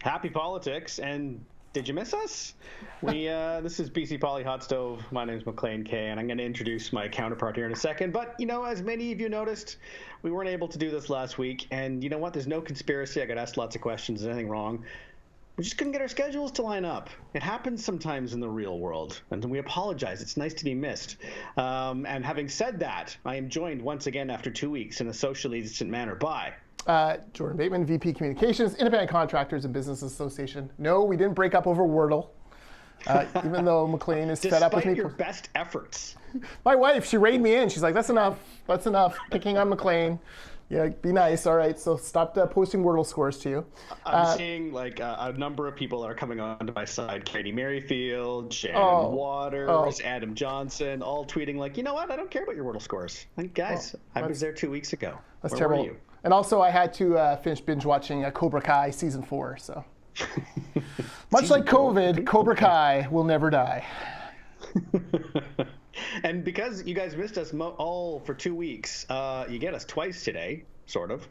Happy politics, and did you miss us? This is BC Poly Hot Stove. My name is Maclean K, and I'm going to introduce my counterpart here in a second. But, as many of you noticed, we weren't able to do this last week. And you know what? There's no conspiracy. I got asked lots of questions. Is anything wrong? We just couldn't get our schedules to line up. It happens sometimes in the real world, and we apologize. It's nice to be missed. And having said that, I am joined once again after 2 weeks in a socially distant manner by... Jordan Bateman, VP Communications, Independent Contractors and Business Association. No, we didn't break up over Wordle, even though Maclean is fed up with me. Despite your best efforts. My wife, she reined me in. She's like, that's enough, picking on Maclean. Yeah, be nice, all right, so stop posting Wordle scores to you. I'm seeing a number of people that are coming onto my side. Katie Merrifield, Shannon Waters, Adam Johnson, all tweeting like, you know what, I don't care about your Wordle scores. Like, guys, I was there 2 weeks ago. That's Where terrible. were you? And also I had to finish binge watching Cobra Kai Season 4, so. Much like COVID, Cobra Kai will never die. And because you guys missed us all for 2 weeks, you get us twice today, sort of,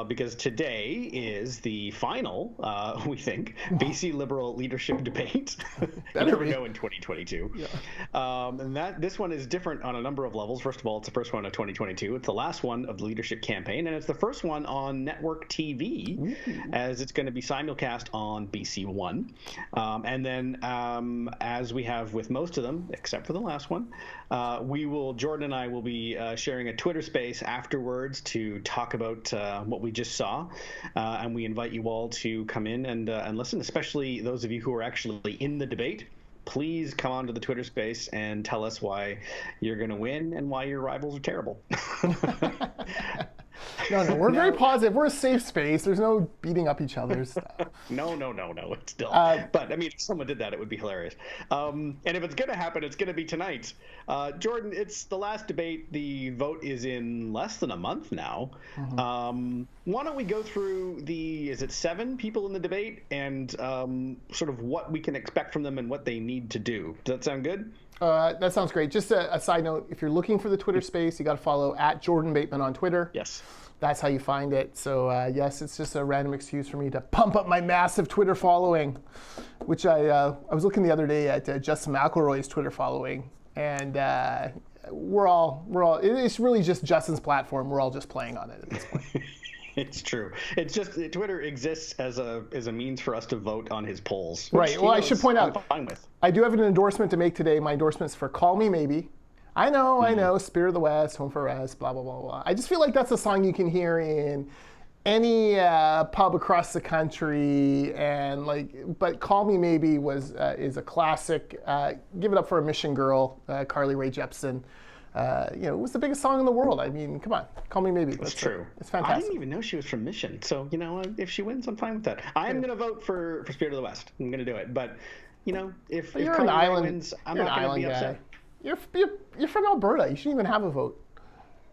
because today is the final, we think, BC Liberal leadership debate. You never know in 2022. Yeah. And this one is different on a number of levels. First of all, it's the first one of 2022. It's the last one of the leadership campaign, and it's the first one on network TV, as it's going to be simulcast on BC One. And then, as we have with most of them, except for the last one, Jordan and I will be sharing a Twitter space afterwards to talk about what we just saw, and we invite you all to come in and listen, especially those of you who are actually in the debate. Please come onto the Twitter space and tell us why you're going to win and why your rivals are terrible. No, we're very positive. We're a safe space. There's no beating up each other's stuff. No. It's still. But, I mean, if someone did that, it would be hilarious. And if it's going to happen, it's going to be tonight. Jordan, it's the last debate. The vote is in less than a month now. Mm-hmm. Why don't we go through is it 7 people in the debate and sort of what we can expect from them and what they need to do? Does that sound good? That sounds great. Just a side note, if you're looking for the Twitter space, you got to follow @Jordan Bateman on Twitter. Yes. That's how you find it. So yes, it's just a random excuse for me to pump up my massive Twitter following, which I was looking the other day at Justin McElroy's Twitter following, and we're all it's really just Justin's platform. We're all just playing on it at this point. It's true. It's just Twitter exists as a means for us to vote on his polls. Right. Well, I should point out, I do have an endorsement to make today. My endorsement is for "Call Me Maybe." I know, Spirit of the West, Home for Rest, blah, blah, blah, blah. I just feel like that's a song you can hear in any pub across the country, and but "Call Me Maybe" is a classic. Give it up for a Mission girl, Carly Rae Jepsen. It was the biggest song in the world. I mean, come on, "Call Me Maybe." That's true. It's fantastic. I didn't even know she was from Mission. So, if she wins, I'm fine with that. I'm going to vote for Spirit of the West. I'm going to do it. But, if Carly Rae wins, I'm not going to be upset. You're from Alberta. You shouldn't even have a vote.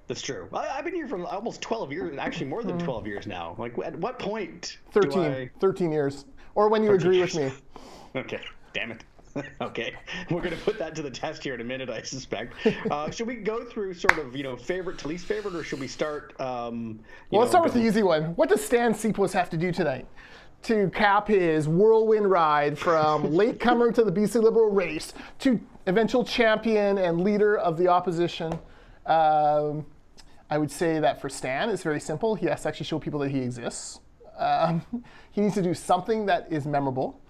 That's true. I've been here for almost 12 years, actually more than 12 years now. Like, at what point 13 years. Or when you agree with me. Okay, damn it. Okay, we're going to put that to the test here in a minute, I suspect. Should we go through sort of, favorite to least favorite, or should we start? Let's start with the easy one. What does Stan Seapos have to do tonight to cap his whirlwind ride from latecomer to the BC Liberal race to eventual champion and leader of the opposition? I would say that for Stan, it's very simple. He has to actually show people that he exists. He needs to do something that is memorable.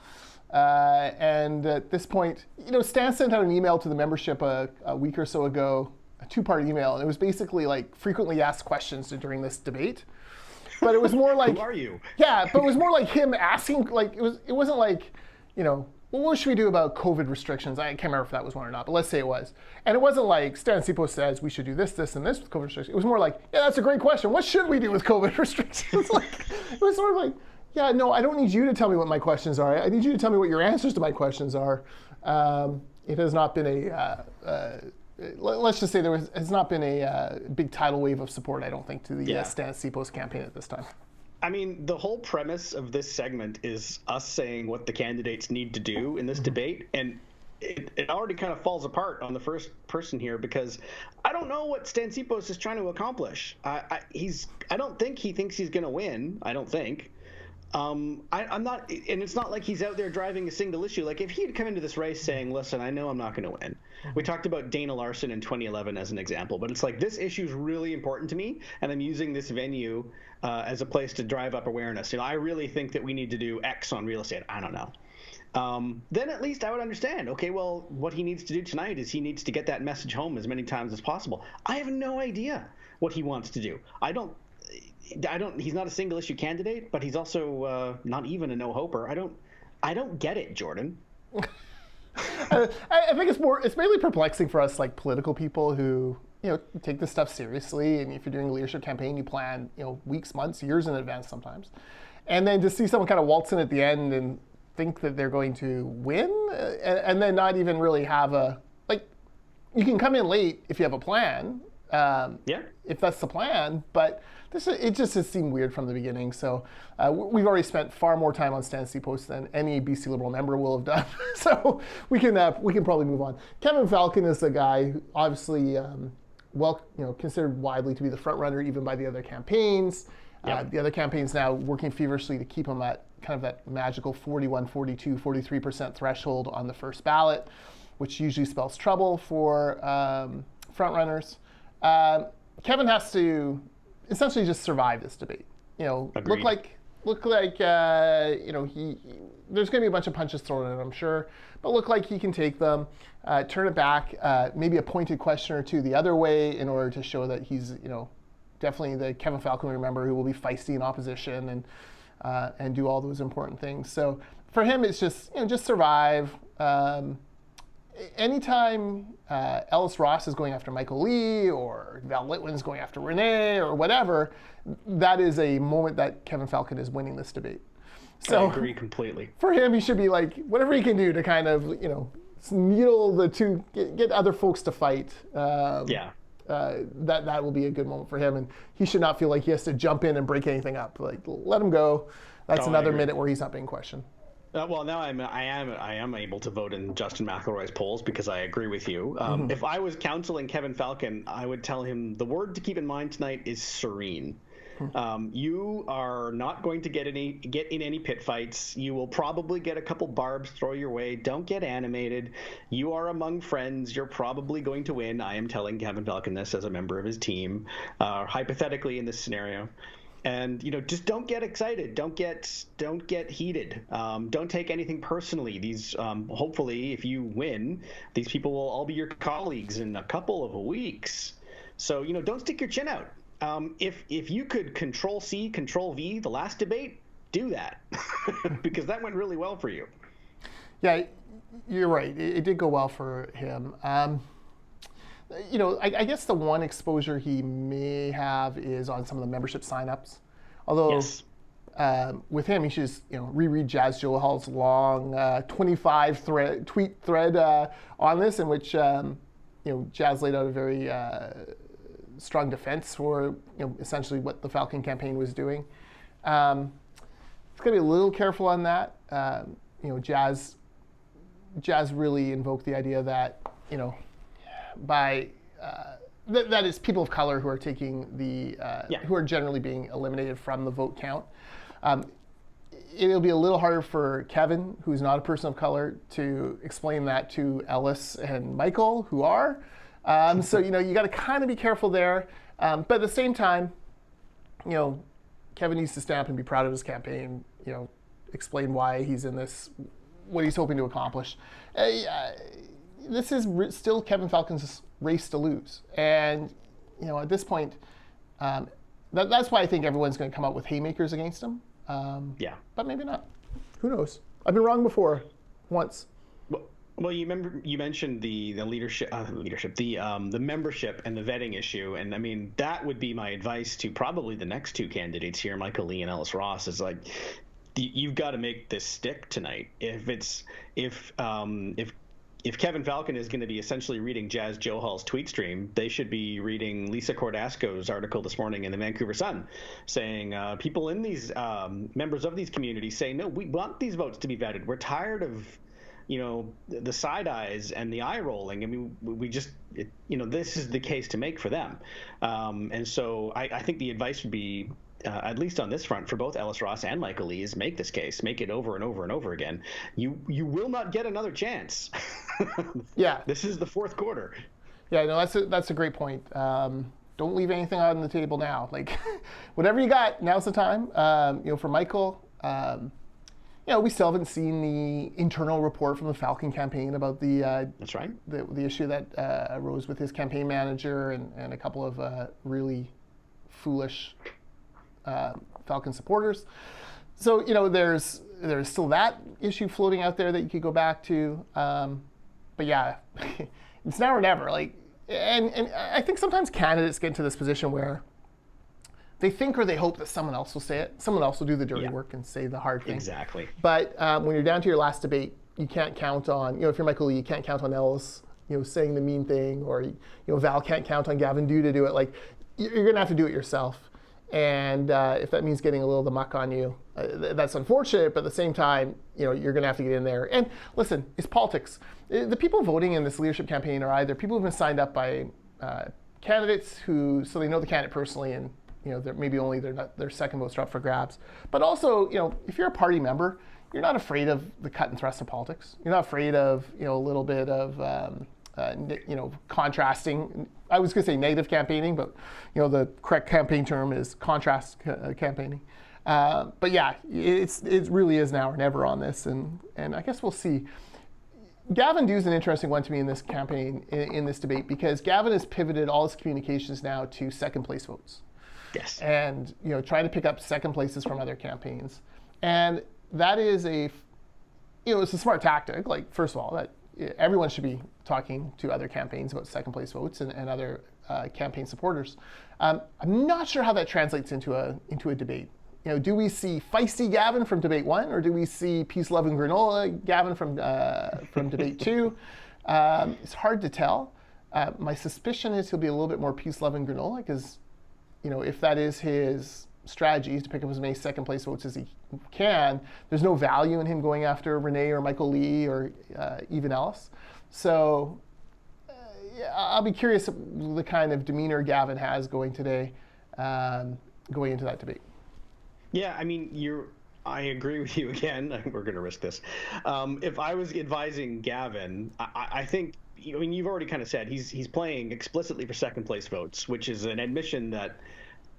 And at this point, Stan sent out an email to the membership a week or so ago, a 2-part email, and it was basically like frequently asked questions during this debate. But it was more like, who are you? Yeah, but it was more like him asking, like it wasn't like, well, what should we do about COVID restrictions? I can't remember if that was one or not, but let's say it was. And it wasn't like Stan Seapos says we should do this, this, and this with COVID restrictions. It was more like, yeah, that's a great question. What should we do with COVID restrictions? It was sort of like, yeah, no, I don't need you to tell me what my questions are. I need you to tell me what your answers to my questions are. It has not been let's just say has not been a big tidal wave of support, I don't think, to the Stan Seapos campaign at this time. I mean, the whole premise of this segment is us saying what the candidates need to do in this debate, and it already kind of falls apart on the first person here, because I don't know what Stan Seapos is trying to accomplish. I don't think he thinks he's going to win. I don't think. I'm not, and it's not like he's out there driving a single issue. Like if he had come into this race saying, "Listen, I know I'm not going to win." We talked about Dana Larson in 2011 as an example, but it's like this issue is really important to me, and I'm using this venue as a place to drive up awareness. I really think that we need to do X on real estate. I don't know. Then at least I would understand. Okay, well, what he needs to do tonight is he needs to get that message home as many times as possible. I have no idea what he wants to do. I don't. He's not a single issue candidate, but he's also not even a no-hoper. I don't get it, Jordan. I think it's mainly perplexing for us, like political people who take this stuff seriously. And if you're doing a leadership campaign, you plan weeks, months, years in advance sometimes, and then to see someone kind of waltz in at the end and think that they're going to win, and then not even really have you can come in late if you have a plan. If that's the plan, but it just has seemed weird from the beginning. So we've already spent far more time on Stan Seapost than any BC Liberal member will have done. So we can probably move on. Kevin Falcon is a guy who obviously considered widely to be the front runner even by the other campaigns. Yep. The other campaigns now working feverishly to keep him at kind of that magical 41, 42, 43% threshold on the first ballot, which usually spells trouble for front runners. Kevin has to essentially just survive this debate. Look like there's going to be a bunch of punches thrown at him, I'm sure, but look like he can take them, turn it back, maybe a pointed question or two the other way in order to show that he's definitely the Kevin Falcon we remember, who will be feisty in opposition and do all those important things. So for him, it's just survive. Anytime Ellis Ross is going after Michael Lee or Val Litwin's going after Renee or whatever, that is a moment that Kevin Falcon is winning this debate. So I agree completely. For him, he should be like, whatever he can do to kind of, needle the two, get other folks to fight. That will be a good moment for him. And he should not feel like he has to jump in and break anything up. Like, let him go. That's another minute where he's not being questioned. Well, now I am able to vote in Justin McElroy's polls because I agree with you. If I was counseling Kevin Falcon, I would tell him the word to keep in mind tonight is serene. You are not going to get in any pit fights. You will probably get a couple barbs thrown your way. Don't get animated. You are among friends. You're probably going to win. I am telling Kevin Falcon this as a member of his team, hypothetically in this scenario. And just don't get excited. Don't get heated. Don't take anything personally. These hopefully, if you win, these people will all be your colleagues in a couple of weeks. So don't stick your chin out. If you could Control C, Control V the last debate, do that because that went really well for you. Yeah, you're right. It did go well for him. I guess the one exposure he may have is on some of the membership signups. Although, yes. With him, he should just reread Jazz Johal's long 25 tweet thread on this, in which Jazz laid out a very strong defense for essentially what the Falcon campaign was doing. It's got to be a little careful on that. Jazz really invoked the idea that by that is people of color who are taking who are generally being eliminated from the vote count. It'll be a little harder for Kevin, who's not a person of color, to explain that to Ellis and Michael, who are. So you got to kind of be careful there. But at the same time, Kevin needs to stand up and be proud of his campaign. Explain why he's in this, what he's hoping to accomplish. This is still Kevin Falcon's race to lose. And, at this point, that's why I think everyone's going to come out with haymakers against him. But maybe not. Who knows? I've been wrong before, once. Well, you mentioned the leadership, the membership and the vetting issue. And I mean, that would be my advice to probably the next two candidates here, Michael Lee and Ellis Ross, is like, you've got to make this stick tonight. If Kevin Falcon is going to be essentially reading Jazz Johal's tweet stream, they should be reading Lisa Cordasco's article this morning in the Vancouver Sun, saying people in these members of these communities say, no, we want these votes to be vetted. We're tired of the side eyes and the eye rolling. I mean, we just this is the case to make for them. And so I think the advice would be at least on this front, for both Ellis Ross and Michael Lee, is make this case, make it over and over and over again. You will not get another chance. Yeah. This is the fourth quarter. Yeah, no, that's a great point. Don't leave anything on the table now. Like, whatever you got, now's the time. For Michael, we still haven't seen the internal report from the Falcon campaign about the that's right, the issue that arose with his campaign manager and a couple of really foolish Falcon supporters. So there's still that issue floating out there that you could go back to. But yeah, it's now or never. Like, and I think sometimes candidates get into this position where they think or they hope that someone else will say it. Someone else will do the dirty work and say the hard thing. Exactly. But when you're down to your last debate, you can't count on, if you're Michael Lee, you can't count on Ellis, saying the mean thing, or, Val can't count on Gavin Dew to do it. Like, you're going to have to do it yourself. And if that means getting a little of the muck on you, that's unfortunate, but at the same time, you're going to have to get in there. And listen, it's politics. The people voting in this leadership campaign are either people who've been signed up by candidates so they know the candidate personally, and they're maybe only their second votes are up for grabs. But also, if you're a party member, you're not afraid of the cut and thrust of politics. You're not afraid of a little bit of contrasting. I was going to say negative campaigning, but the correct campaign term is contrast campaigning. But yeah, it really is now or never on this, and I guess we'll see. Gavin Dew's an interesting one to me in this campaign, in this debate, because Gavin has pivoted all his communications now to second place votes. Yes. And trying to pick up second places from other campaigns, and that is it's a smart tactic. Like, first of all, that everyone should be talking to other campaigns about second place votes and other campaign supporters. I'm not sure how that translates into a debate. Do we see feisty Gavin from debate 1, or do we see peace, love, and granola Gavin from debate 2? It's hard to tell. My suspicion is he'll be a little bit more peace, love, and granola, because if that is his strategy, to pick up as many second place votes as he can, there's no value in him going after Renee or Michael Lee or even Ellis. So I'll be curious the kind of demeanor Gavin has going today, going into that debate. Yeah, I mean, I agree with you again. We're going to risk this. If I was advising Gavin, I think, you've already kind of said he's playing explicitly for second place votes, which is an admission that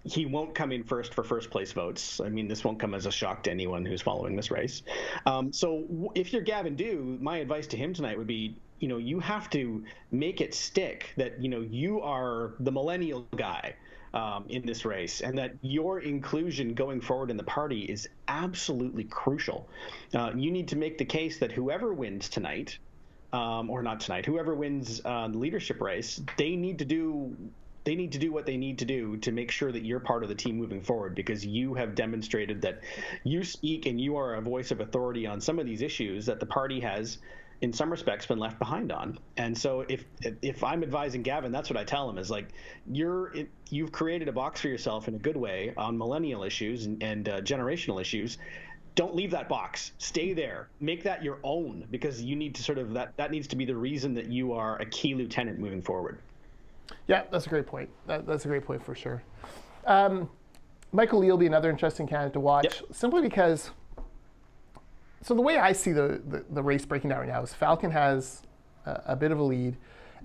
he won't come in first for first place votes. I mean, this won't come as a shock to anyone who's following this race. So if you're Gavin Dew, my advice to him tonight would be, you have to make it stick that, you are the millennial guy in this race, and that your inclusion going forward in the party is absolutely crucial. You need to make the case that whoever wins tonight, or not tonight, whoever wins the leadership race, they need to do what they need to do to make sure that you're part of the team moving forward, because you have demonstrated that you speak and you are a voice of authority on some of these issues that the party has, in some respects, been left behind on. And so if I'm advising Gavin, that's what I tell him, is like, you've created a box for yourself in a good way on millennial issues and generational issues. Don't leave that box. Stay there. Make that your own, because you need to that needs to be the reason that you are a key lieutenant moving forward. Yeah, that's a great point. That's a great point for sure. Michael Lee will be another interesting candidate to watch, simply because, so the way I see the race breaking down right now is Falcon has a bit of a lead.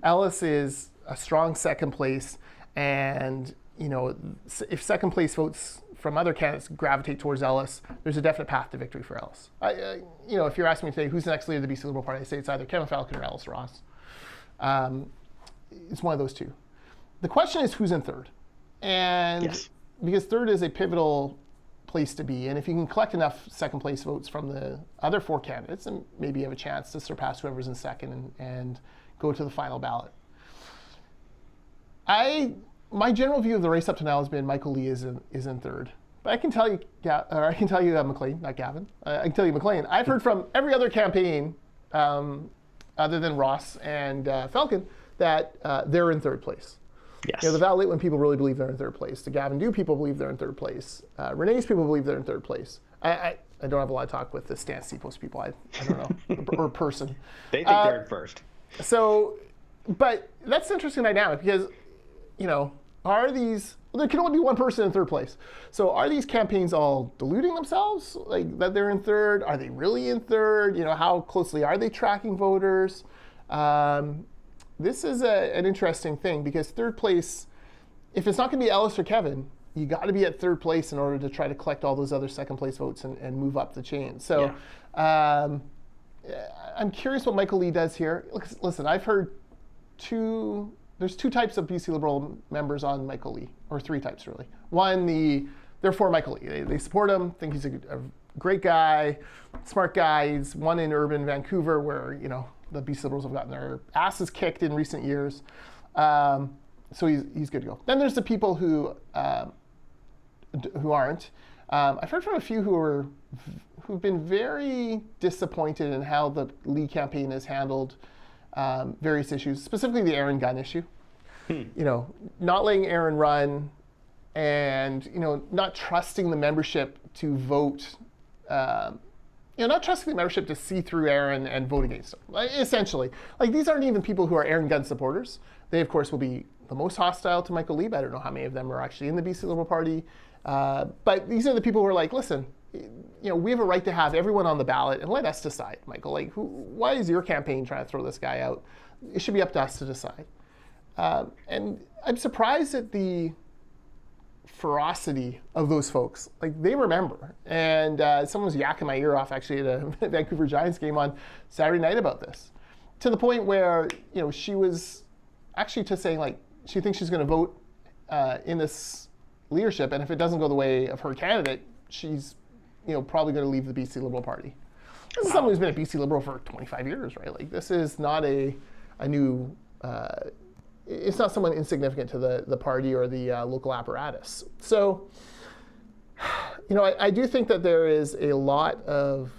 Ellis is a strong second place, and if second place votes from other candidates gravitate towards Ellis, there's a definite path to victory for Ellis. If you're asking me today who's the next leader of the BC Liberal Party, I say it's either Kevin Falcon or Ellis Ross. It's one of those two. The question is who's in third, and because third is a pivotal place to be, and if you can collect enough second place votes from the other 4 candidates, then maybe you have a chance to surpass whoever's in second and go to the final ballot. My general view of the race up to now has been Michael Lee is in third, but I can tell you, Maclean, not Gavin. I can tell you Maclean. I've heard from every other campaign, other than Ross and Falcon, that they're in third place. Yes. The Val Litwin people really believe they're in third place. The Gavin Dew people believe they're in third place. Renee's people believe they're in third place. I don't have a lot of talk with the Stan Seapost people. I don't know, or person. They think they're in first. So, but that's an interesting dynamic, because, are these Well, there can only be one person in third place. So are these campaigns all deluding themselves, like that they're in third? Are they really in third? How closely are they tracking voters? This is an interesting thing because third place, if it's not going to be Ellis or Kevin, you got to be at third place in order to try to collect all those other second place votes and move up the chain. So I'm curious what Michael Lee does here. Listen, I've heard there's two types of BC Liberal members on Michael Lee, or three types really. One, they're for Michael Lee. They support him, think he's a great guy, smart guy. He's won in urban Vancouver where, the BC Liberals have gotten their asses kicked in recent years. So he's good to go. Then there's the people who aren't. I've heard from a few who've been very disappointed in how the Lee campaign has handled various issues, specifically the Aaron Gunn issue. Not letting Aaron run, and not trusting the membership to vote. Not trusting the membership to see through Aaron and vote against him. Essentially, these aren't even people who are Aaron Gunn supporters. They, of course, will be the most hostile to Michael Lee. I don't know how many of them are actually in the BC Liberal Party. But these are the people who are like, listen, we have a right to have everyone on the ballot, and let us decide, Michael. Why is your campaign trying to throw this guy out? It should be up to us to decide. And I'm surprised at the ferocity of those folks. They remember. And someone was yakking my ear off actually at a Vancouver Giants game on Saturday night about this, to the point where she was actually just saying she thinks she's going to vote in this leadership, and if it doesn't go the way of her candidate, she's probably going to leave the BC Liberal Party. This is someone who's been a BC Liberal for 25 years, right? This is not a new. It's not someone insignificant to the party or the local apparatus. So, I do think that there is a lot of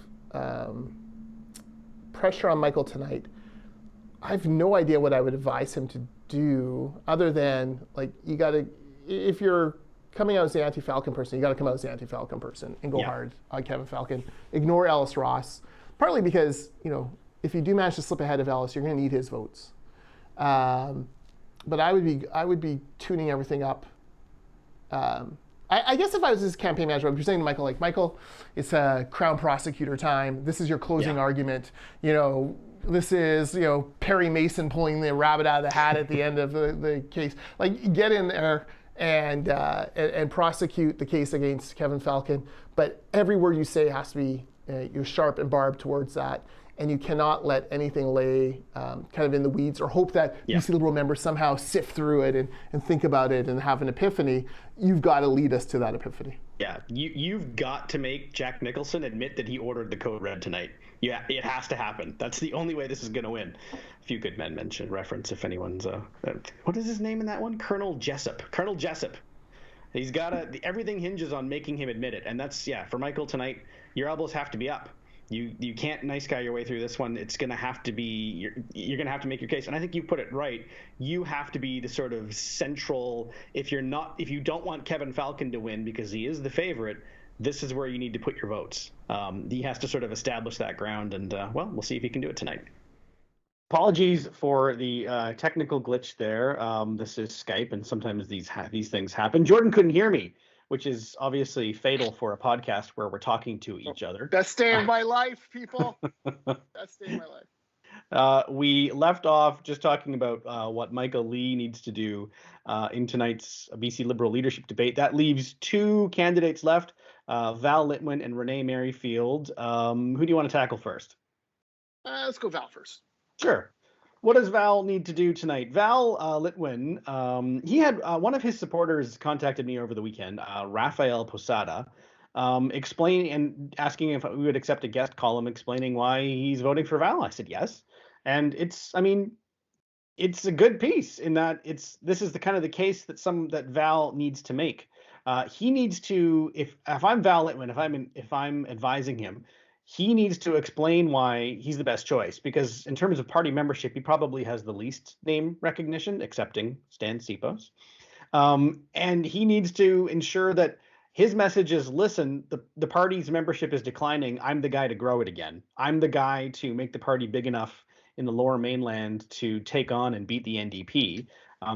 pressure on Michael tonight. I have no idea what I would advise him to do other than, you got to, if you're coming out as the anti-Falcon person, you got to come out as the anti-Falcon person and go hard on Kevin Falcon. Ignore Ellis Ross, partly because, if you do manage to slip ahead of Ellis, you're going to need his votes. But I would be tuning everything up. I guess if I was his campaign manager, I would be saying to Michael, Michael, it's a Crown prosecutor time. This is your closing argument. This is, Perry Mason pulling the rabbit out of the hat at the end of the case. Get in there and prosecute the case against Kevin Falcon. But every word you say has to be you're sharp and barbed towards that. And you cannot let anything lay kind of in the weeds or hope that BC Liberal members somehow sift through it and think about it and have an epiphany. You've got to lead us to that epiphany. Yeah, you've got to make Jack Nicholson admit that he ordered the code red tonight. Yeah, it has to happen. That's the only way this is going to win. A few good men mention reference if anyone's what is his name in that one? Colonel Jessup. Colonel Jessup. He's got to. Everything hinges on making him admit it, and that's for Michael tonight. Your elbows have to be up. You can't nice guy your way through this one. It's going to have to be you're going to have to make your case. And I think you put it right. You have to be the sort of central. If you don't want Kevin Falcon to win because he is the favorite, this is where you need to put your votes. He has to sort of establish that ground, and we'll see if he can do it tonight. Apologies for the technical glitch there. This is Skype, and sometimes these things happen. Jordan couldn't hear me, which is obviously fatal for a podcast where we're talking to each other. Best day of my life, people. Best day of my life. We left off just talking about what Michael Lee needs to do in tonight's BC Liberal leadership debate. That leaves two candidates left, Val Litwin and Renee Merrifield. Who do you want to tackle first? Let's go Val first. Sure. What does Val need to do tonight? Val Litwin, he had one of his supporters contacted me over the weekend, Rafael Posada, explaining and asking if we would accept a guest column explaining why he's voting for Val. I said yes. And it's a good piece in that this is the kind of the case that Val needs to make. He needs to, if I'm Val Litwin, if I'm advising him, he needs to explain why he's the best choice, because in terms of party membership, he probably has the least name recognition, excepting Stan Sipos. And he needs to ensure that his message is, listen, the party's membership is declining. I'm the guy to grow it again. I'm the guy to make the party big enough in the Lower Mainland to take on and beat the NDP.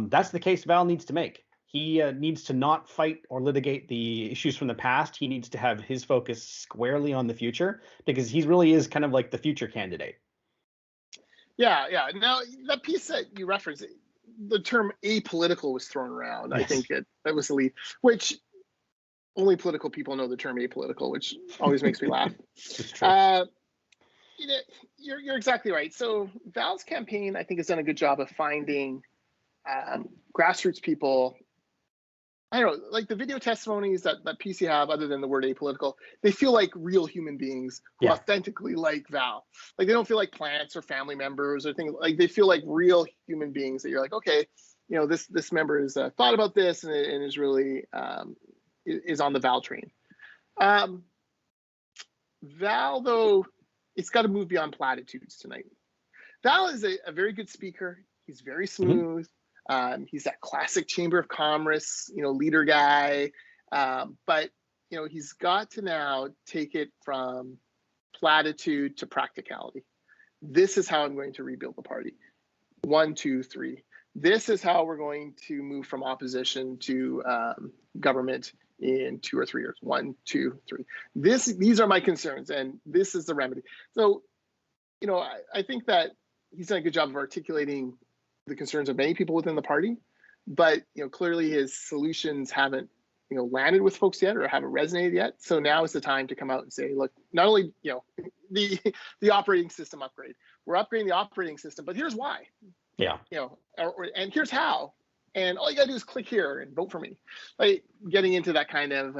That's the case Val needs to make. he needs to not fight or litigate the issues from the past. He needs to have his focus squarely on the future, because he really is kind of like the future candidate. Yeah. Now, that piece that you referenced, the term apolitical was thrown around. Yes. I think that was the lead, which only political people know the term apolitical, which always makes me laugh. It's true. You're exactly right. So Val's campaign, I think, has done a good job of finding grassroots people. I don't know, like the video testimonies that PC have, other than the word apolitical, they feel like real human beings who authentically like Val. Like, they don't feel like plants or family members or things. Like, they feel like real human beings that you're like, okay, this member has thought about this and is really is on the Val train. Val, though, it's got to move beyond platitudes tonight. Val is a very good speaker. He's very smooth. He's that classic Chamber of Commerce, leader guy. But, he's got to now take it from platitude to practicality. This is how I'm going to rebuild the party. 1, 2, 3. This is how we're going to move from opposition to government in 2 or 3 years. 1, 2, 3. These are my concerns, and this is the remedy. So, I think that he's done a good job of articulating the concerns of many people within the party, but clearly his solutions haven't landed with folks yet, or haven't resonated yet. So now is the time to come out and say, look, not only the operating system upgrade, we're upgrading the operating system, but here's why. Yeah. And here's how. And all you gotta do is click here and vote for me. Like, getting into that kind of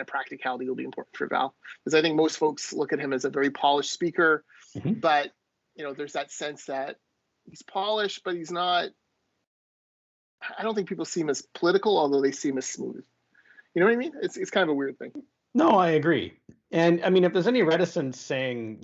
practicality will be important for Val, because I think most folks look at him as a very polished speaker, but there's that sense that he's polished, but he's not. I don't think people see him as political, although they see him as smooth. You know what I mean? It's kind of a weird thing. No, I agree. And I mean, if there's any reticence saying,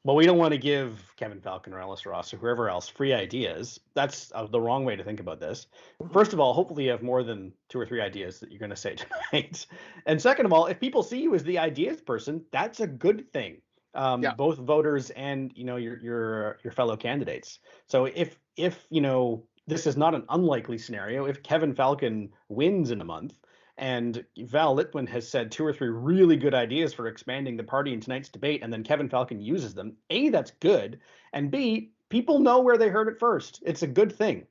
well, we don't want to give Kevin Falcon or Ellis Ross or whoever else free ideas, that's the wrong way to think about this. First of all, hopefully you have more than 2 or 3 ideas that you're going to say tonight. And second of all, if people see you as the ideas person, that's a good thing. Both voters and your fellow candidates. So if this is not an unlikely scenario, if Kevin Falcon wins in a month and Val Litwin has said 2 or 3 really good ideas for expanding the party in tonight's debate, and then Kevin Falcon uses them, A, that's good, and B, people know where they heard it first. It's a good thing.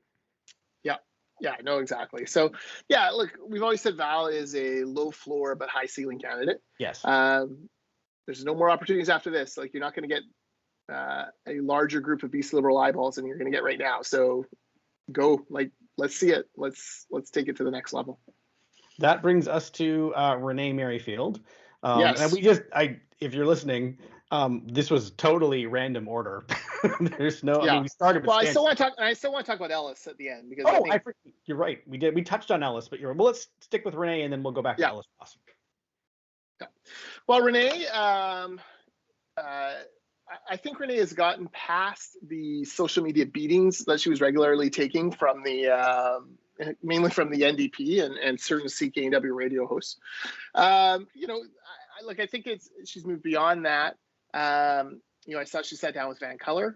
Yeah, no, exactly. So, yeah, look, we've always said Val is a low floor but high ceiling candidate. Yes. There's no more opportunities after this. Like, you're not going to get a larger group of BC Liberal eyeballs than you're going to get right now. So go, let's see it. Let's take it to the next level. That brings us to Renee Merrifield. Yes. And if you're listening, this was totally random order. There's no. Yeah. I mean, we started with. Well, I still want to talk about Ellis at the end, because you're right. We touched on Ellis, but let's stick with Renee, and then we'll go back to Ellis. Awesome. Yeah. Well, Renee, I think Renee has gotten past the social media beatings that she was regularly taking from mainly from the NDP and certain CKNW radio hosts. I think she's moved beyond that. I saw she sat down with Van Culler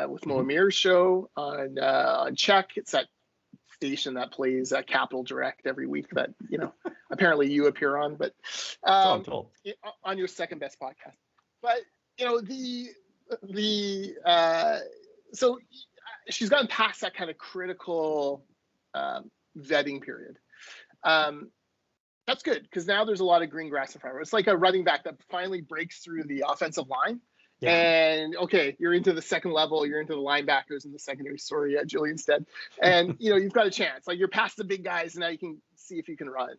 with Mo Amir's show on Check. It's that station that plays Capital Direct every week that apparently you appear on, but on your second best podcast. But so she's gotten past that kind of critical vetting period. That's good, because now there's a lot of green grass in front of her. It's like a running back that finally breaks through the offensive line. Yeah. And okay, you're into the second level, you're into the linebackers in the secondary. Sorry, Julian Stead. And you've got a chance. Like, you're past the big guys, and now you can see if you can run.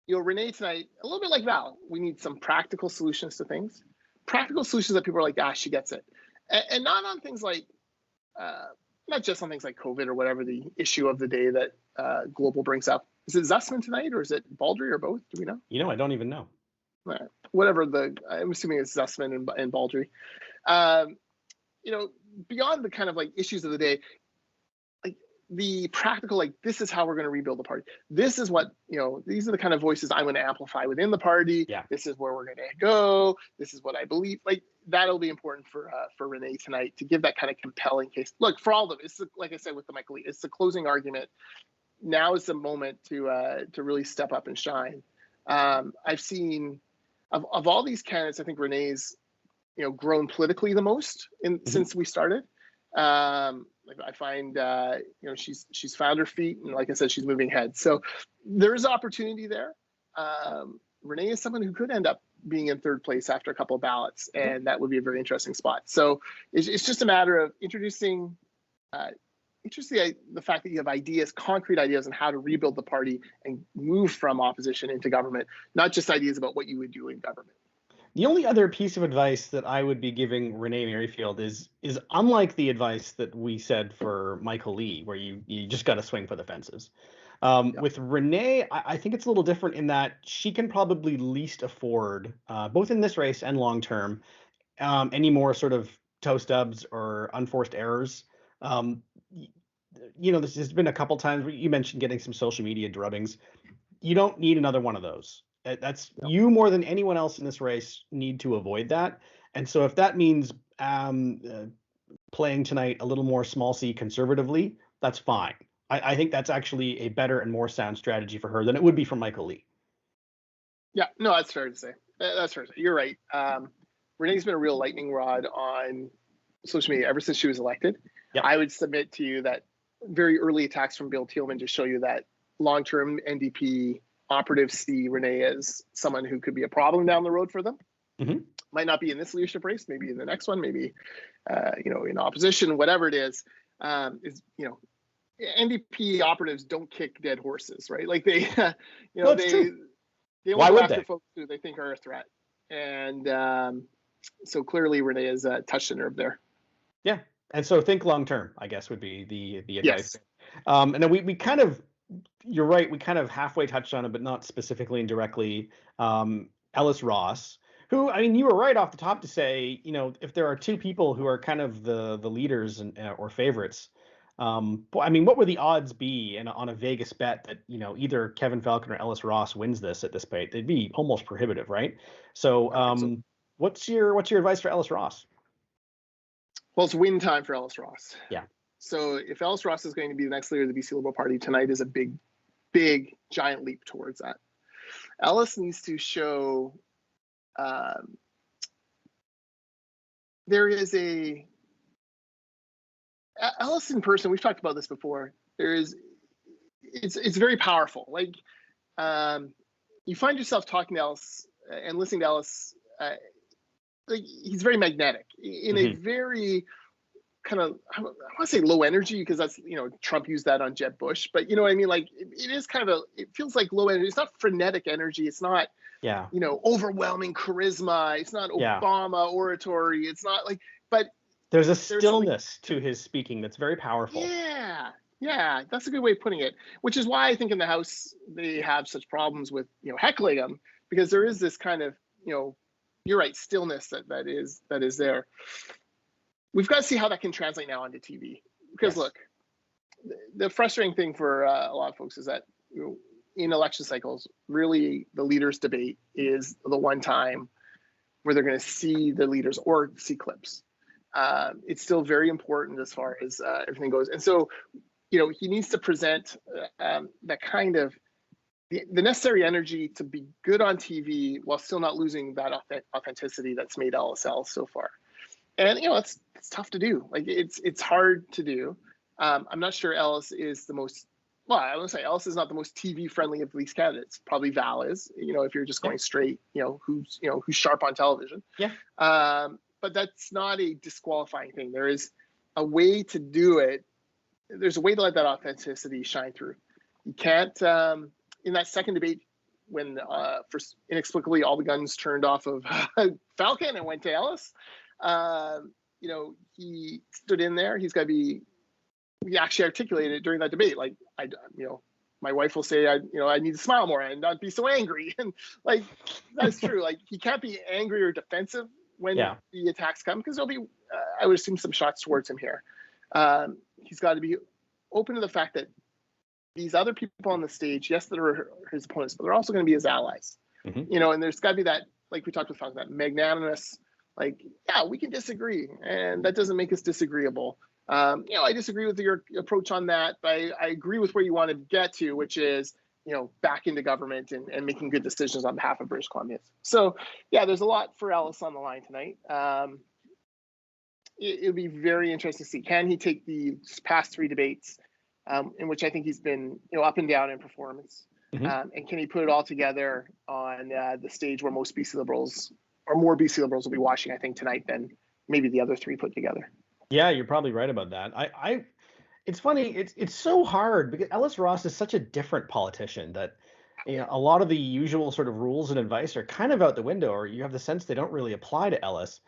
Renee tonight, a little bit like Val, we need some practical solutions to things. Practical solutions that people are like, she gets it. And not on things like, not just on things like COVID or whatever the issue of the day that Global brings up. Is it Zussman tonight, or is it Baldry, or both? Do we know? I don't even know. Whatever I'm assuming it's Zussman and Baldry. Beyond the kind of like issues of the day, like the practical, like, this is how we're going to rebuild the party. This is what, these are the kind of voices I'm going to amplify within the party. Yeah. This is where we're going to go. This is what I believe. Like, that'll be important for Renee tonight, to give that kind of compelling case. Look, for all of them, it's like I said with the Maclean, it's the closing argument. Now is the moment to really step up and shine. I've seen of all these candidates, I think Renee's grown politically the most since we started. I find she's found her feet, and like I said, she's moving ahead. So there's opportunity there. Renee is someone who could end up being in third place after a couple of ballots, and that would be a very interesting spot. So it's just a matter of introducing the fact that you have ideas, concrete ideas on how to rebuild the party and move from opposition into government, not just ideas about what you would do in government. The only other piece of advice that I would be giving Renee Merrifield is unlike the advice that we said for Michael Lee, where you just got to swing for the fences. With Renee, I think it's a little different in that she can probably least afford, both in this race and long term, any more sort of toe stubs or unforced errors. There's been a couple times where you mentioned getting some social media drubbings. You don't need another one of those. You more than anyone else in this race need to avoid that. And so if that means playing tonight a little more small c conservatively, that's fine. I think that's actually a better and more sound strategy for her than it would be for Michael Lee. Yeah, no, that's fair to say. You're right. Renee's been a real lightning rod on social media ever since she was elected. Yep. I would submit to you that very early attacks from Bill Thielman just show you that long-term NDP operatives see Renee as someone who could be a problem down the road for them. Mm-hmm. Might not be in this leadership race, maybe in the next one, maybe in opposition, whatever it is. NDP operatives don't kick dead horses, right? Like they only go after folks who they think are a threat. And so clearly Renee has touched a nerve there. Yeah. And so think long term, I guess, would be the advice. Yes. And then we kind of, you're right, we kind of halfway touched on it, but not specifically and directly. Ellis Ross, who, I mean, you were right off the top to say, if there are two people who are kind of the leaders or favorites, what would the odds be on a Vegas bet that, either Kevin Falcon or Ellis Ross wins this at this point? They'd be almost prohibitive, right? So what's your advice for Ellis Ross? Well, it's win time for Ellis Ross. Yeah. So if Ellis Ross is going to be the next leader of the BC Liberal Party, tonight is a big, big, giant leap towards that. Ellis needs to show Ellis in person, we've talked about this before. It's very powerful. Like you find yourself talking to Ellis and listening to Ellis. Like he's very magnetic in a very kind of, I want to say low energy, because that's, Trump used that on Jeb Bush, but you know what I mean? Like it is kind of it feels like low energy. It's not frenetic energy. It's not, overwhelming charisma. It's not Obama oratory. It's not like, but there's a stillness to his speaking that's very powerful. Yeah, that's a good way of putting it, which is why I think in the House they have such problems with, heckling him, because there is this kind of, you're right, stillness that is there. We've got to see how that can translate now onto TV, because look, the frustrating thing for a lot of folks is that in election cycles, really the leaders debate is the one time where they're going to see the leaders or see clips. It's still very important as far as everything goes, and so he needs to present that kind of the necessary energy to be good on TV while still not losing that authenticity that's made LSL so far. And it's tough to do. Like it's hard to do. I'm not sure Ellis is the most. Well, I want to say Ellis is not the most TV friendly of these candidates. Probably Val is. If you're just going straight, who's sharp on television. Yeah. But that's not a disqualifying thing. There is a way to do it. There's a way to let that authenticity shine through. You can't. In that second debate, when first inexplicably all the guns turned off of Falcon and went to Ellis, he stood in there. He's got to be. We actually articulated it during that debate. Like my wife will say, I need to smile more and not be so angry. And like that's true. Like he can't be angry or defensive when the attacks come, because there'll be, I would assume, some shots towards him here. He's got to be open to the fact that these other people on the stage, yes, they're his opponents, but they're also going to be his allies. Mm-hmm. You know, and there's got to be that, like we talked about, that magnanimous, like, yeah, we can disagree, and that doesn't make us disagreeable. You know, I disagree with your approach on that, but I agree with where you want to get to, which is, you know, back into government and making good decisions on behalf of British Columbians. So, yeah, there's a lot for Ellis on the line tonight. It'll be very interesting to see, can he take the past 3 debates, in which I think he's been, you know, up and down in performance, Mm-hmm. and can he put it all together on the stage where most BC Liberals, or more BC Liberals, will be watching, I think, tonight than maybe the other 3 put together. Yeah, you're probably right about that. It's funny. It's so hard because Ellis Ross is such a different politician that, you know, a lot of the usual sort of rules and advice are kind of out the window, or you have the sense they don't really apply to Ellis.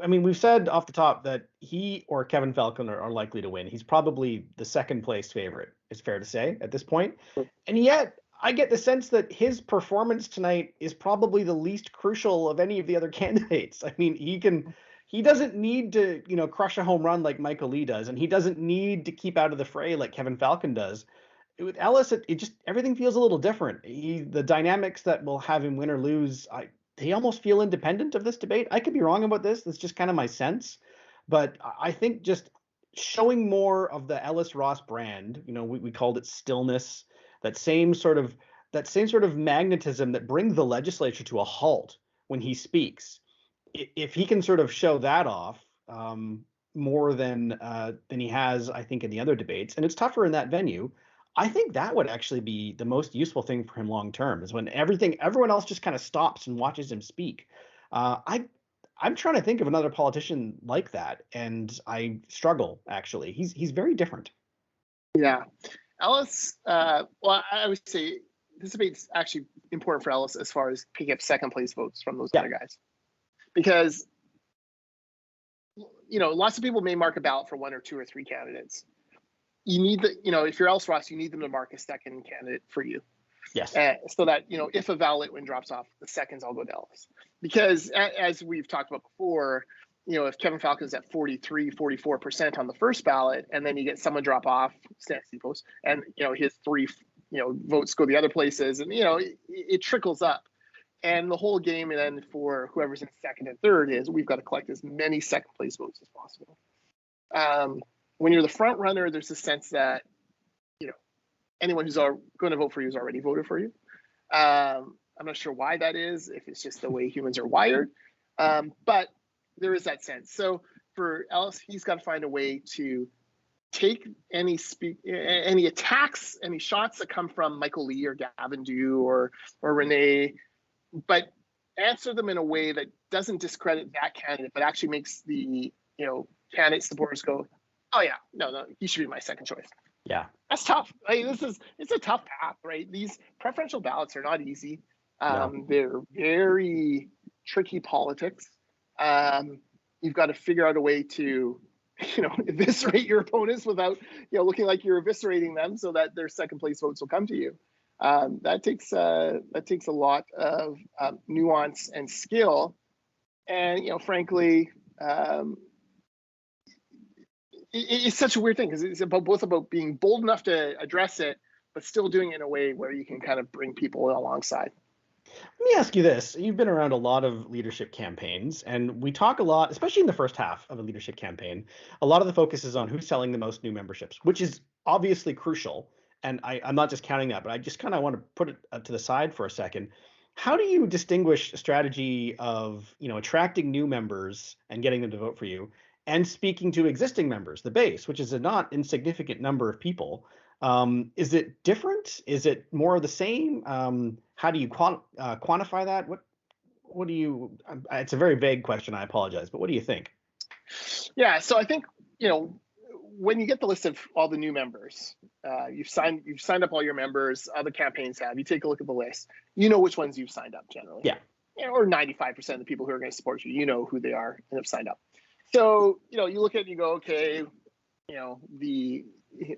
I mean, we've said off the top that he or Kevin Falcon are likely to win. He's probably the second place favorite, it's fair to say at this point. And yet, I get the sense that his performance tonight is probably the least crucial of any of the other candidates. I mean, he doesn't need to, you know, crush a home run like Michael Lee does, and he doesn't need to keep out of the fray like Kevin Falcon does. With Ellis, it just everything feels a little different. The dynamics that will have him win or lose, they almost feel independent of this debate. I could be wrong about this. That's just kind of my sense. But I think just showing more of the Ellis Ross brand, you know, we called it stillness, that same sort of magnetism that brings the legislature to a halt when he speaks. If he can sort of show that off more than he has, I think, in the other debates, and it's tougher in that venue, I think that would actually be the most useful thing for him long term, is when everyone else just kind of stops and watches him speak. I'm trying to think of another politician like that, and I struggle, actually. He's very different. Yeah. Ellis, well, I would say this debate's actually important for Ellis as far as picking up second place votes from those other guys. Because, you know, lots of people may mark a ballot for 1 or 2 or 3 candidates. You need you know, if you're Ellis Ross, you need them to mark a second candidate for you. Yes. So that, you know, if a ballot win drops off, the seconds all go to Ellis. Because as we've talked about before, you know, if Kevin Falcon's at 44% on the first ballot, and then you get someone drop off, and, you know, his 3, you know, votes go the other places, and, you know, it trickles up. And the whole game then for whoever's in second and third is we've got to collect as many second place votes as possible. When you're the front runner, there's a sense that, you know, anyone who's going to vote for you has already voted for you. I'm not sure why that is, if it's just the way humans are wired, but there is that sense. So for Ellis, he's got to find a way to take any attacks, any shots that come from Michael Lee or Gavin Dew or Renee, but answer them in a way that doesn't discredit that candidate, but actually makes the, you know, candidate supporters go, oh yeah, no, he should be my second choice. Yeah, that's tough. Like, it's a tough path, right? These preferential ballots are not easy. No. They're very tricky politics. You've got to figure out a way to, you know, eviscerate your opponents without, you know, looking like you're eviscerating them, so that their second place votes will come to you. That takes a lot of nuance and skill, and, you know, frankly, it's such a weird thing, because it's both about being bold enough to address it, but still doing it in a way where you can kind of bring people alongside. Let me ask you this. You've been around a lot of leadership campaigns, and we talk a lot, especially in the first half of a leadership campaign, a lot of the focus is on who's selling the most new memberships, which is obviously crucial. And I'm not just counting that, but I just kind of want to put it to the side for a second. How do you distinguish a strategy of, you know, attracting new members and getting them to vote for you, and speaking to existing members, the base, which is a not insignificant number of people? Is it different? Is it more of the same? How do you quantify that? What do you? It's a very vague question. I apologize, but what do you think? Yeah, so I think, you know, when you get the list of all the new members, you've signed up all your members. Other campaigns have. You take a look at the list. You know which ones you've signed up generally. Yeah. You know, or 95% of the people who are going to support you, you know who they are and have signed up. So, you know, you look at it and you go, okay, you know, the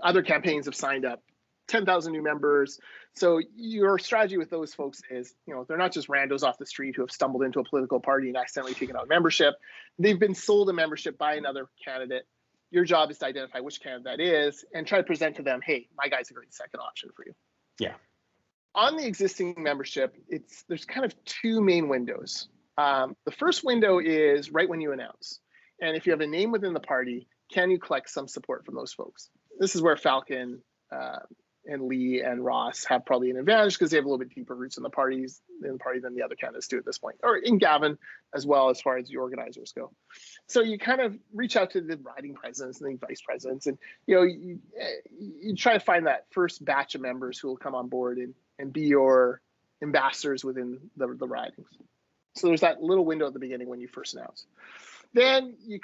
other campaigns have signed up 10,000 new members. So your strategy with those folks is, you know, they're not just randos off the street who have stumbled into a political party and accidentally taken out membership. They've been sold a membership by another candidate. Your job is to identify which candidate that is and try to present to them, hey, my guy's a great second option for you. Yeah. On the existing membership, there's kind of two main windows. The first window is right when you announce. And if you have a name within the party, can you collect some support from those folks? This is where Falcon and Lee and Ross have probably an advantage because they have a little bit deeper roots in the party than the other candidates do at this point, or in Gavin as well, as far as the organizers go. So you kind of reach out to the riding presidents and the vice presidents, and you try to find that first batch of members who will come on board and be your ambassadors within the ridings. So there's that little window at the beginning when you first announce. Then you're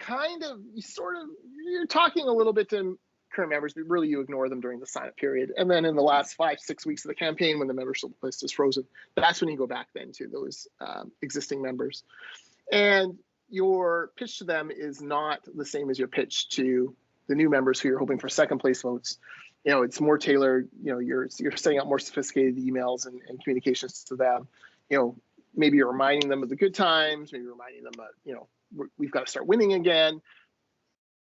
talking a little bit to current members, but really you ignore them during the sign-up period. And then in the last 5-6 weeks of the campaign, when the membership list is frozen, that's when you go back then to those existing members. And your pitch to them is not the same as your pitch to the new members who you're hoping for second place votes. It's more tailored. You're setting up more sophisticated emails and communications to them. Maybe you're reminding them of the good times. Maybe you're reminding them that we've got to start winning again.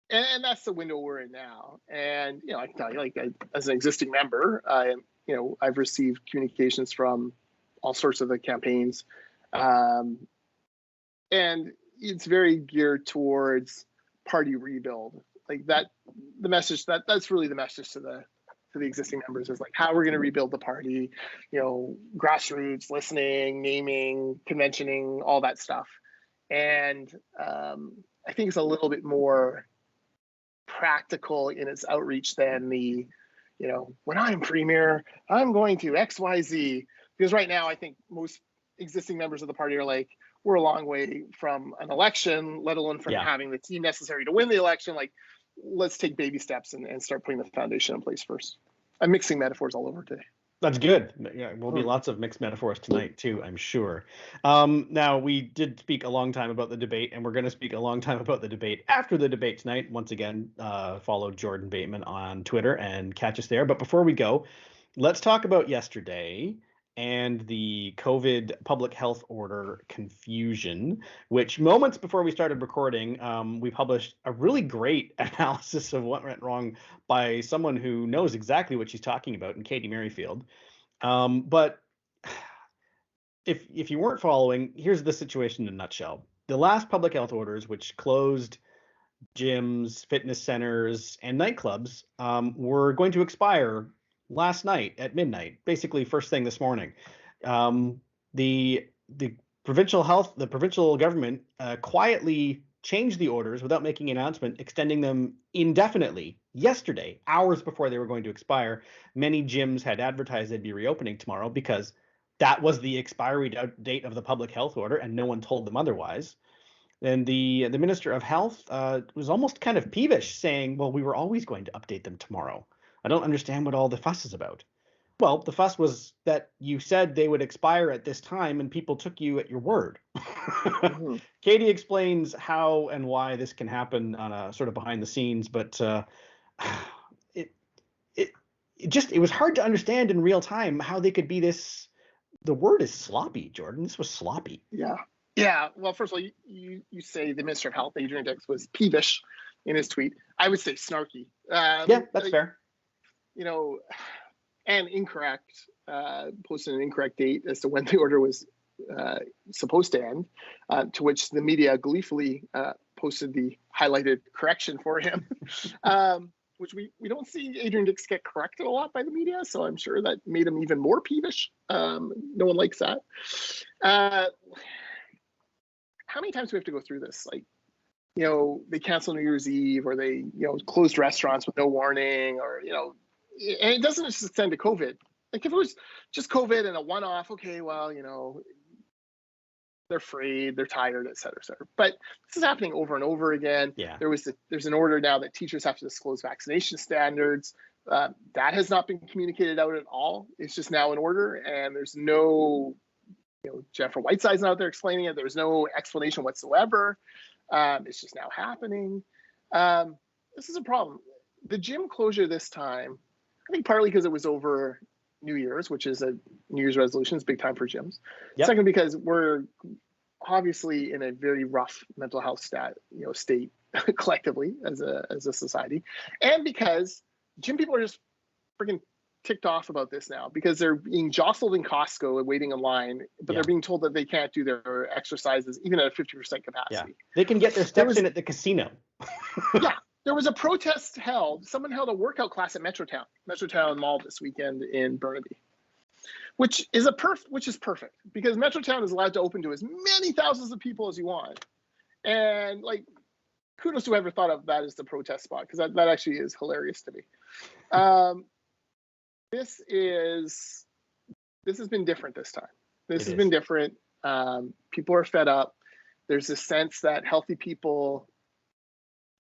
And that's the window we're in now. And I can tell you, as an existing member, I've received communications from all sorts of the campaigns, and it's very geared towards party rebuild. Like that, the message that's really the message to the existing members is like how we're going to rebuild the party. Grassroots, listening, naming, conventioning, all that stuff. And I think it's a little bit more practical in its outreach than the, when I'm premier, I'm going to XYZ. Because right now, I think most existing members of the party are like, we're a long way from an election, let alone from having the team necessary to win the election. Like, let's take baby steps and start putting the foundation in place first. I'm mixing metaphors all over today. That's good. Yeah, will be lots of mixed metaphors tonight too, I'm sure. Now, we did speak a long time about the debate, and we're going to speak a long time about the debate after the debate tonight. Once again, follow Jordan Bateman on Twitter and catch us there. But before we go, let's talk about yesterday and the COVID public health order confusion, which moments before we started recording, we published a really great analysis of what went wrong by someone who knows exactly what she's talking about, in Katie Merrifield. But if you weren't following, here's the situation in a nutshell. The last public health orders, which closed gyms, fitness centers, and nightclubs, were going to expire last night at midnight, basically first thing this morning. The provincial government quietly changed the orders without making an announcement, extending them indefinitely yesterday, hours before they were going to expire. Many gyms had advertised they'd be reopening tomorrow because that was the expiry date of the public health order, and no one told them otherwise. And the Minister of Health was almost kind of peevish, saying, well, we were always going to update them tomorrow. I don't understand what all the fuss is about. Well, the fuss was that you said they would expire at this time and people took you at your word. Mm-hmm. Katie explains how and why this can happen on a sort of behind the scenes, but it was hard to understand in real time how they could be this. The word is sloppy, Jordan. This was sloppy. Yeah. Yeah. Well, first of all, you say the Minister of Health, Adrian Dix, was peevish in his tweet. I would say snarky. Yeah, that's fair. And incorrect, posted an incorrect date as to when the order was supposed to end, to which the media gleefully posted the highlighted correction for him, which we don't see Adrian Dix get corrected a lot by the media, so I'm sure that made him even more peevish. No one likes that. How many times do we have to go through this? Like, they cancel New Year's Eve, or they, closed restaurants with no warning, or, and it doesn't just extend to COVID. Like if it was just COVID and a one-off, okay, well, they're afraid, they're tired, et cetera, et cetera. But this is happening over and over again. Yeah. There's an order now that teachers have to disclose vaccination standards. That has not been communicated out at all. It's just now an order, and there's no, Jennifer Whiteside's out there explaining it. There's no explanation whatsoever. It's just now happening. This is a problem. The gym closure this time, I think partly because it was over New Year's, which is a New Year's resolution, is big time for gyms. Yep. Second, because we're obviously in a very rough mental health state collectively as a society, and because gym people are just freaking ticked off about this now because they're being jostled in Costco and waiting in line, but they're being told that they can't do their exercises even at a 50% capacity. Yeah. They can get their steps in at the casino. Yeah. There was a protest held. Someone held a workout class at Metrotown Mall this weekend in Burnaby, which is perfect because Metrotown is allowed to open to as many thousands of people as you want. And like, kudos to whoever thought of that as the protest spot, because that actually is hilarious to me. This has been different this time. This has been different. People are fed up. There's a sense that healthy people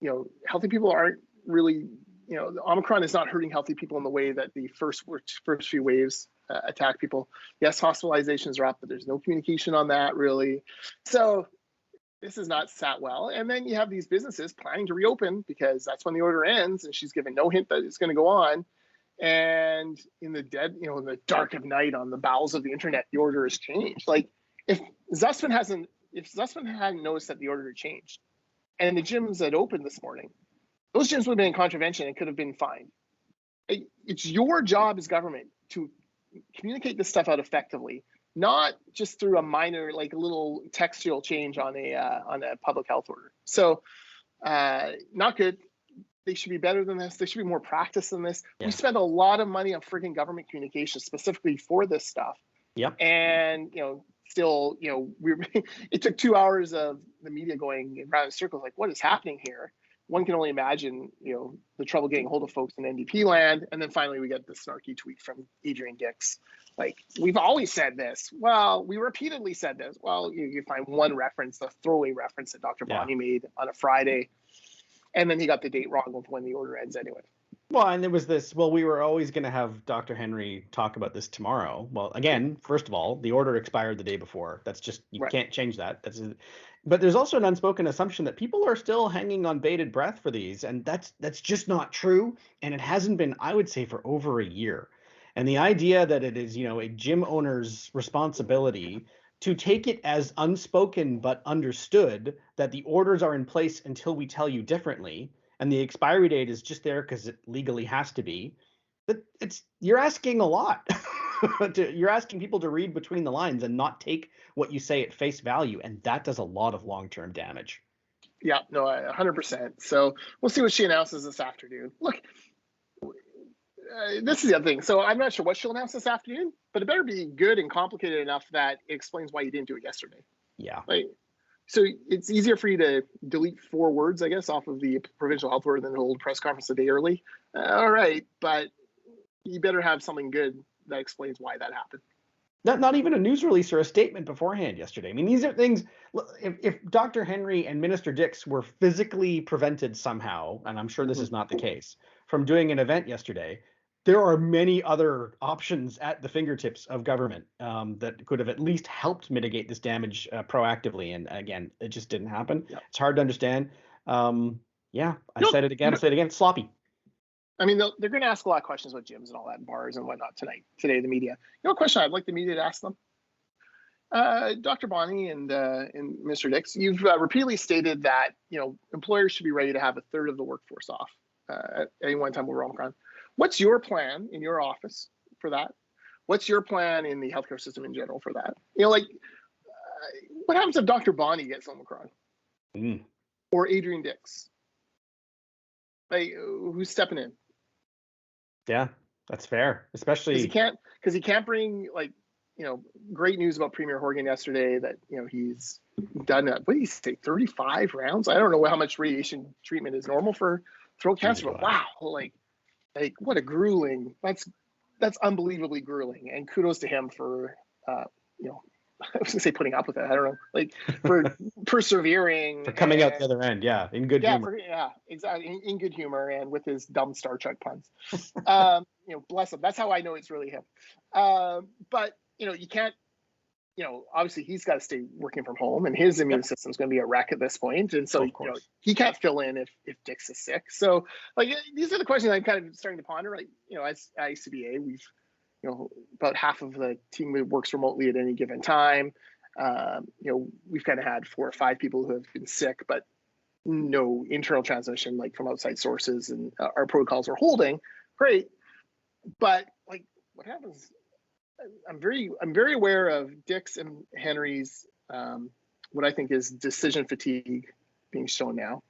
aren't really, the Omicron is not hurting healthy people in the way that the first few waves attack people. Yes, hospitalizations are up, but there's no communication on that really. So this is not sat well. And then you have these businesses planning to reopen because that's when the order ends, and she's given no hint that it's going to go on. And in the in the dark of night on the bowels of the internet, the order has changed. Like if Zussman hadn't noticed that the order had changed, and the gyms that opened this morning, those gyms would have been in contravention and could have been fined. It's your job as government to communicate this stuff out effectively, not just through a minor, like a little textual change on a public health order. So not good. They should be better than this. They should be more practiced than this. Yeah. We spent a lot of money on freaking government communication specifically for this stuff. Yep. And, still, it took 2 hours of the media going around in circles, like, what is happening here? One can only imagine, the trouble getting hold of folks in NDP land. And then finally we get the snarky tweet from Adrian Dix. Like, we've always said this. Well, we repeatedly said this. Well, you find one reference, the throwaway reference that Dr. Bonney made on a Friday. And then he got the date wrong with when the order ends anyway. Well, and there was this, we were always going to have Dr. Henry talk about this tomorrow. Well, again, first of all, the order expired the day before. That's just, you can't change that. But there's also an unspoken assumption that people are still hanging on bated breath for these. And that's just not true. And it hasn't been, I would say, for over a year. And the idea that it is, a gym owner's responsibility to take it as unspoken but understood that the orders are in place until we tell you differently, and the expiry date is just there because it legally has to be, you're asking a lot. You're asking people to read between the lines and not take what you say at face value, and that does a lot of long-term damage. Yeah, no, 100%. So we'll see what she announces this afternoon. Look, this is the other thing. So I'm not sure what she'll announce this afternoon, but it better be good and complicated enough that it explains why you didn't do it yesterday. Yeah. So it's easier for you to delete 4 words, I guess, off of the provincial health order than hold press conference a day early. All right, but you better have something good that explains why that happened. Not even a news release or a statement beforehand yesterday. I mean, these are things, if Dr. Henry and Minister Dix were physically prevented somehow, and I'm sure this is not the case, from doing an event yesterday, there are many other options at the fingertips of government that could have at least helped mitigate this damage proactively. And again, it just didn't happen. Yep. It's hard to understand. Said it again. It's sloppy. I mean, they're going to ask a lot of questions about gyms and all that, and bars and whatnot today, the media. A question I'd like the media to ask them? Dr. Bonney and Mr. Dix, you've repeatedly stated that, employers should be ready to have a third of the workforce off at any one time over Omicron. What's your plan in your office for that? What's your plan in the healthcare system in general for that? What happens if Dr. Bonney gets Omicron? Or Adrian Dix? Who's stepping in? Yeah, that's fair. Especially because he can't bring great news about Premier Horgan yesterday that he's done what did he say, 35 rounds? I don't know how much radiation treatment is normal for throat cancer, but wow, what a grueling, that's unbelievably grueling, and kudos to him for I was gonna say putting up with it, I don't know, for persevering, for coming out the other end, in good humor. Exactly, in good humor and with his dumb Star Trek puns. Bless him. That's how I know it's really him. But you can't, obviously he's got to stay working from home, and his immune system's going to be a wreck at this point, and so he can't fill in if Dix is sick. So these are the questions I'm kind of starting to ponder. As ICBA, we've about half of the team works remotely at any given time. We've kind of had 4 or 5 people who have been sick, but no internal transmission like from outside sources, and our protocols are holding great. But like, what happens? I'm very aware of Dick's and Henry's what I think is decision fatigue being shown now,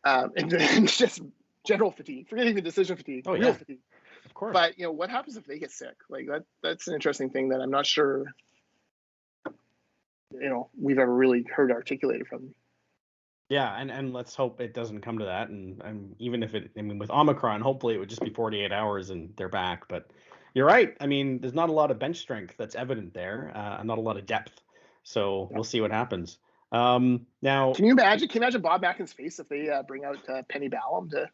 and then just general fatigue, forgetting the decision fatigue, real fatigue. Of course. But what happens if they get sick? Like that's an interesting thing that I'm not sure we've ever really heard articulated from them. Yeah, and let's hope it doesn't come to that. And even if with Omicron, hopefully it would just be 48 hours and they're back. But you're right. I mean, there's not a lot of bench strength that's evident there, and not a lot of depth. So we'll see what happens. Now, can you imagine Bob Mackin's face if they bring out Penny Ballum to?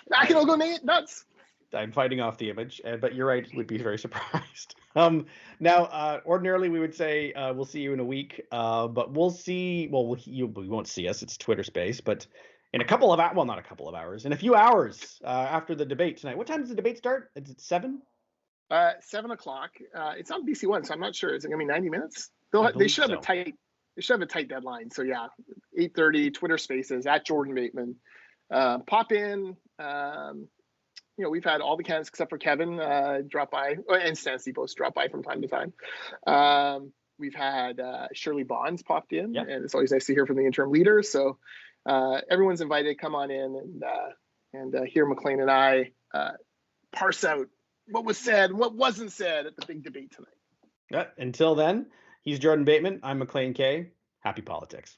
Mackin will go nuts. I'm fighting off the image, but you're right. Would be very surprised. Now, ordinarily we would say we'll see you in a week, but we'll see. Well, you won't see us. It's Twitter Space, but in a couple of hours, not a couple of hours, in a few hours after the debate tonight. What time does the debate start? Is it 7? 7 o'clock. It's on BC One, so I'm not sure. Is it gonna be 90 minutes? They should have a tight deadline. So yeah, 8:30 Twitter Spaces at Jordan Bateman. Pop in. We've had all the candidates except for Kevin drop by, and Stan Sipos drop by from time to time. We've had Shirley Bonds popped in, and it's always nice to hear from the interim leader. So everyone's invited. Come on in and hear Maclean and I parse out what was said and what wasn't said at the big debate tonight. Until then, he's Jordan Bateman. I'm Maclean K. Happy politics.